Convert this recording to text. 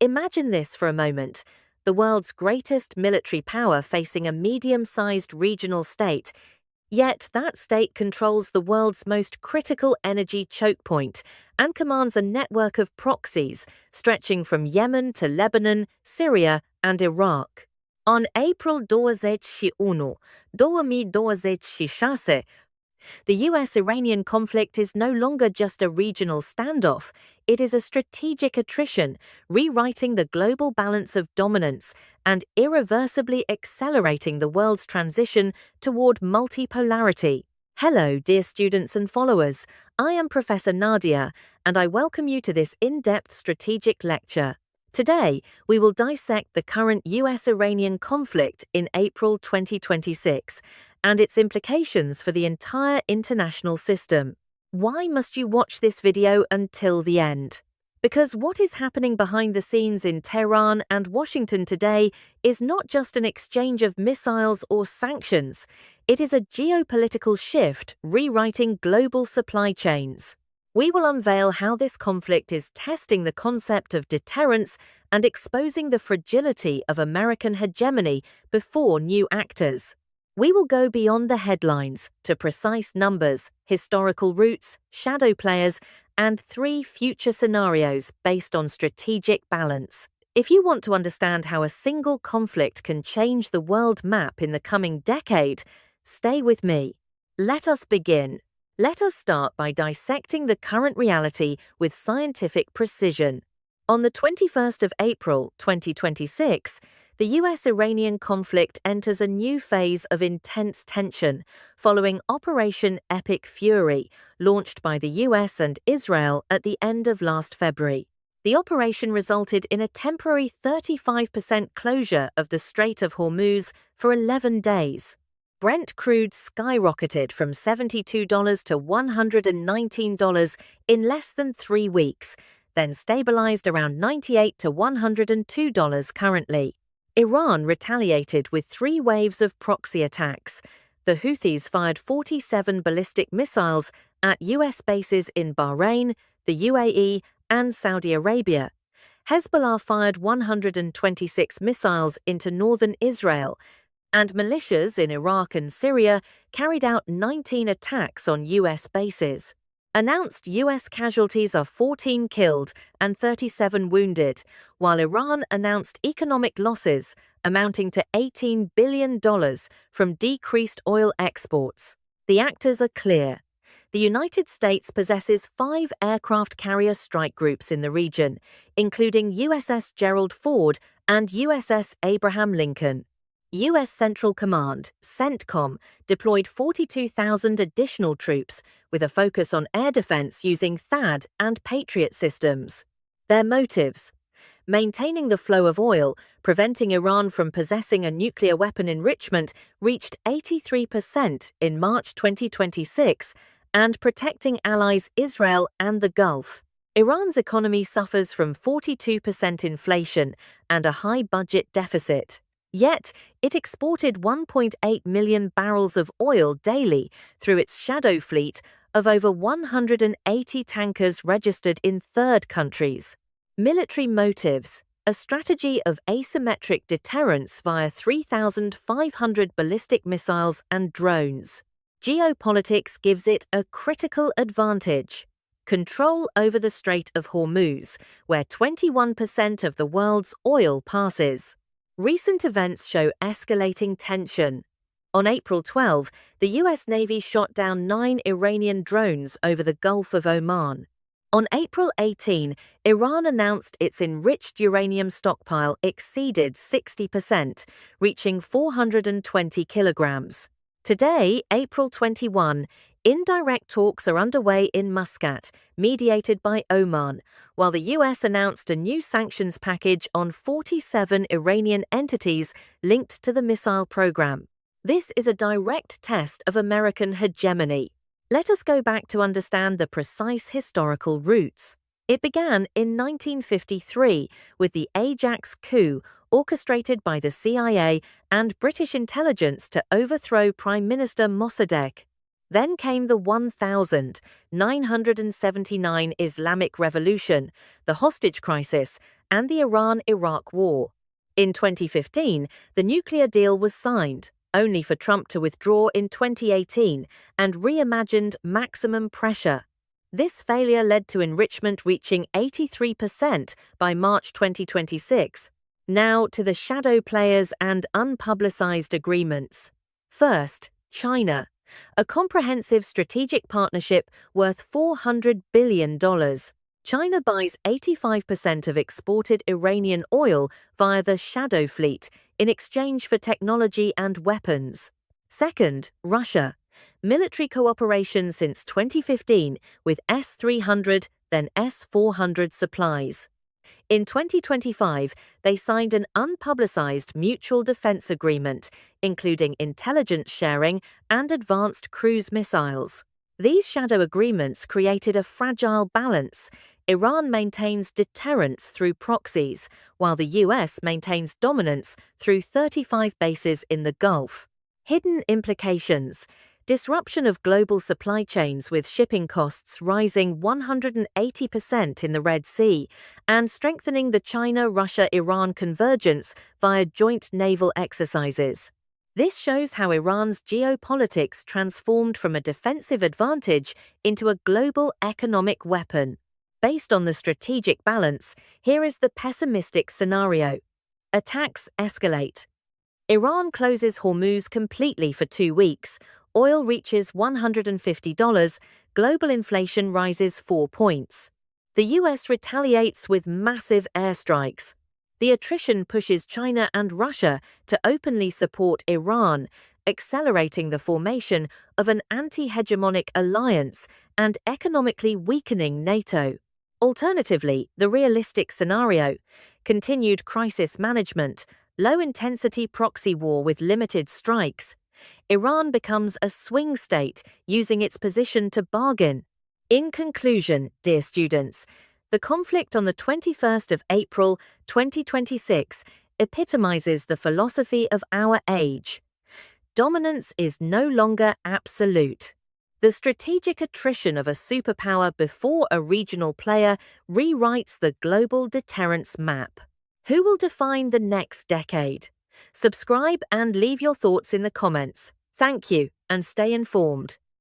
Imagine this for a moment. The world's greatest military power facing a medium-sized regional state, yet that state controls the world's most critical energy choke point and commands a network of proxies stretching from Yemen to Lebanon, Syria, and Iraq. On April 21, 2026, the US-Iranian conflict is no longer just a regional standoff, it is a strategic attrition, rewriting the global balance of dominance and irreversibly accelerating the world's transition toward multipolarity. Hello, dear students and followers. I am Professor Nadia, and I welcome you to this in-depth strategic lecture. Today, we will dissect the current US-Iranian conflict in April 2026 and its implications for the entire international system. Why must you watch this video until the end? Because what is happening behind the scenes in Tehran and Washington today is not just an exchange of missiles or sanctions, it is a geopolitical shift rewriting global supply chains. We will unveil how this conflict is testing the concept of deterrence and exposing the fragility of American hegemony before new actors. We will go beyond the headlines to precise numbers, historical roots, shadow players, and 3 future scenarios based on strategic balance. If you want to understand how a single conflict can change the world map in the coming decade, stay with me. Let us begin. Let us start by dissecting the current reality with scientific precision. On the 21st of April 2026, the US-Iranian conflict enters a new phase of intense tension following Operation Epic Fury, launched by the US and Israel at the end of last February. The operation resulted in a temporary 35% closure of the Strait of Hormuz for 11 days. Brent crude skyrocketed from $72 to $119 in less than 3 weeks, then stabilized around $98 to $102 currently. Iran retaliated with 3 waves of proxy attacks. The Houthis fired 47 ballistic missiles at US bases in Bahrain, the UAE, and Saudi Arabia. Hezbollah fired 126 missiles into northern Israel, and militias in Iraq and Syria carried out 19 attacks on US bases. Announced US casualties are 14 killed and 37 wounded, while Iran announced economic losses amounting to $18 billion from decreased oil exports. The actors are clear. The United States possesses 5 aircraft carrier strike groups in the region, including USS Gerald Ford and USS Abraham Lincoln. U.S. Central Command, CENTCOM, deployed 42,000 additional troops with a focus on air defense using THAAD and Patriot systems. Their motives: maintaining the flow of oil, preventing Iran from possessing a nuclear weapon enrichment reached 83% in March 2026, and protecting allies Israel and the Gulf. Iran's economy suffers from 42% inflation and a high budget deficit. Yet, it exported 1.8 million barrels of oil daily through its shadow fleet of over 180 tankers registered in 3rd countries. Military motives: a strategy of asymmetric deterrence via 3,500 ballistic missiles and drones. Geopolitics gives it a critical advantage: control over the Strait of Hormuz, where 21% of the world's oil passes. Recent events show escalating tension. On April 12, the U.S. Navy shot down 9 Iranian drones over the Gulf of Oman. On April 18, Iran announced its enriched uranium stockpile exceeded 60%, reaching 420 kilograms. Today, April 21, indirect talks are underway in Muscat, mediated by Oman, while the US announced a new sanctions package on 47 Iranian entities linked to the missile program. This is a direct test of American hegemony. Let us go back to understand the precise historical roots. It began in 1953 with the Ajax coup orchestrated by the CIA and British intelligence to overthrow Prime Minister Mossadegh. Then came the 1979 Islamic Revolution, the hostage crisis, and the Iran-Iraq War. In 2015, the nuclear deal was signed, only for Trump to withdraw in 2018 and reimagined maximum pressure. This failure led to enrichment reaching 83% by March 2026. Now to the shadow players and unpublicized agreements. First, China. A comprehensive strategic partnership worth $400 billion. China buys 85% of exported Iranian oil via the Shadow Fleet in exchange for technology and weapons. Second, Russia. Military cooperation since 2015 with S-300, then S-400 supplies. In 2025, they signed an unpublicized mutual defense agreement, including intelligence sharing and advanced cruise missiles. These shadow agreements created a fragile balance. Iran maintains deterrence through proxies, while the US maintains dominance through 35 bases in the Gulf. Hidden implications. Disruption of global supply chains with shipping costs rising 180% in the Red Sea and strengthening the China-Russia-Iran convergence via joint naval exercises. This shows how Iran's geopolitics transformed from a defensive advantage into a global economic weapon. Based on the strategic balance, here is the pessimistic scenario. Attacks escalate. Iran closes Hormuz completely for 2 weeks. Oil reaches $150, global inflation rises 4 points. The US retaliates with massive airstrikes. The attrition pushes China and Russia to openly support Iran, accelerating the formation of an anti-hegemonic alliance and economically weakening NATO. Alternatively, the realistic scenario: continued crisis management, low-intensity proxy war with limited strikes. Iran becomes a swing state, using its position to bargain. In conclusion, dear students, the conflict on the 21st of April 2026 epitomizes the philosophy of our age. Dominance is no longer absolute. The strategic attrition of a superpower before a regional player rewrites the global deterrence map. Who will define the next decade? Subscribe and leave your thoughts in the comments. Thank you, and stay informed.